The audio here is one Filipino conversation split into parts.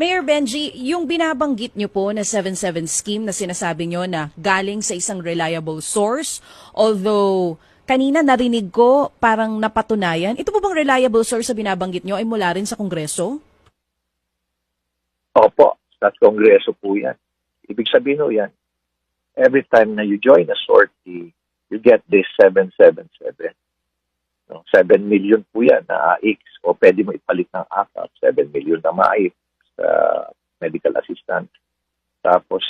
Mayor Benji, yung binabanggit nyo po na 7-7 scheme na sinasabi nyo na galing sa isang reliable source, although kanina narinig ko parang napatunayan, ito po bang reliable source sa binabanggit nyo ay mula rin sa Kongreso? Opo, sa Kongreso po yan. Ibig sabihin ho yan, every time na you join a sortie, you get this 777. No, 7 million po yan na AX o pwede mo ipalit ng AKAP, 7 million na MAIP sa medical assistant. Tapos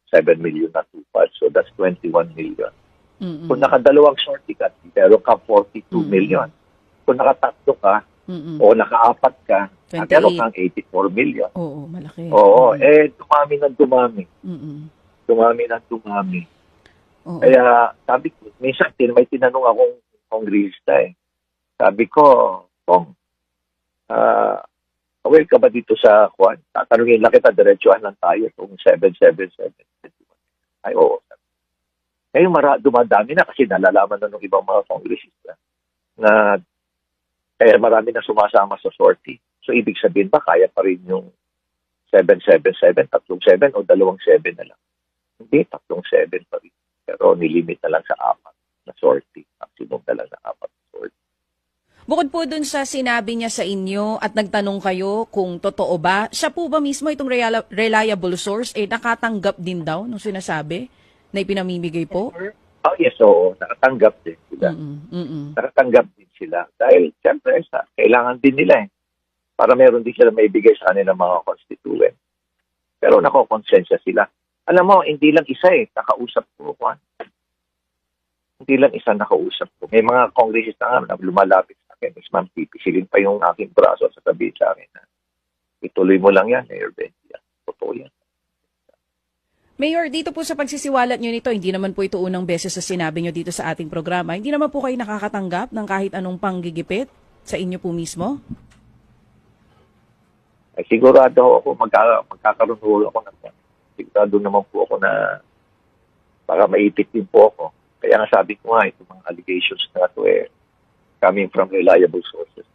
7 million na tupad. So that's 21 million. Kung nakadalawang sortie ka, pero ka 42 million. Kung nakatatlo ka, o nakaapat ka, meron kang 84 million. Oo, malaki. Oo, dumami ng dumami. Dumami ng dumami. Oo. Kaya sabi ko, minsan may tinanong akong kongresista Sabi ko, Kong, aware ka ba dito sa Juan? Tatanungin lang kita, diretsuhan lang tayo kung 777. Ay, oo. Ngayon dumadami na kasi nalalaman na ng ibang mga kongresista na kaya marami na sumasama sa sortie. So, ibig sabihin ba, kaya pa rin yung 777, 37 o 27 na lang? Hindi, 37 pa rin. Pero nilimit na lang sa 4 na sortie. Maximum na lang na 4 na sortie. Bukod po dun sa sinabi niya sa inyo at nagtanong kayo kung totoo ba, siya po ba mismo itong reliable source nakatanggap din daw nung sinasabi na ipinamimigay po? Oh, yes, oo. Nakatanggap din sila. Nakatanggap din sila. Dahil, siyempre, kailangan din nila para meron din sila maibigay sa kanilang mga constituent. Pero nakokonsensya sila. Alam mo, hindi lang isa nakausap ko, Juan. Hindi lang isa nakausap ko. May mga kongresista nga na lumalapit sa akin. Mas ma'am, pipisilin pa yung aking braso at sasabihin sa akin na ituloy mo lang yan, Mayor Benji. Totoo yan. Mayor, dito po sa pagsisiwalat nyo nito, hindi naman po ito unang beses sa sinabi nyo dito sa ating programa. Hindi naman po kayo nakakatanggap ng kahit anong panggigipit sa inyo po mismo? Ay, sigurado ako, magkakaroon ako ng sigurado naman po ako na baka maipit din po ako. Kaya nga sabi ko nga, itong mga allegations na ito coming from reliable sources.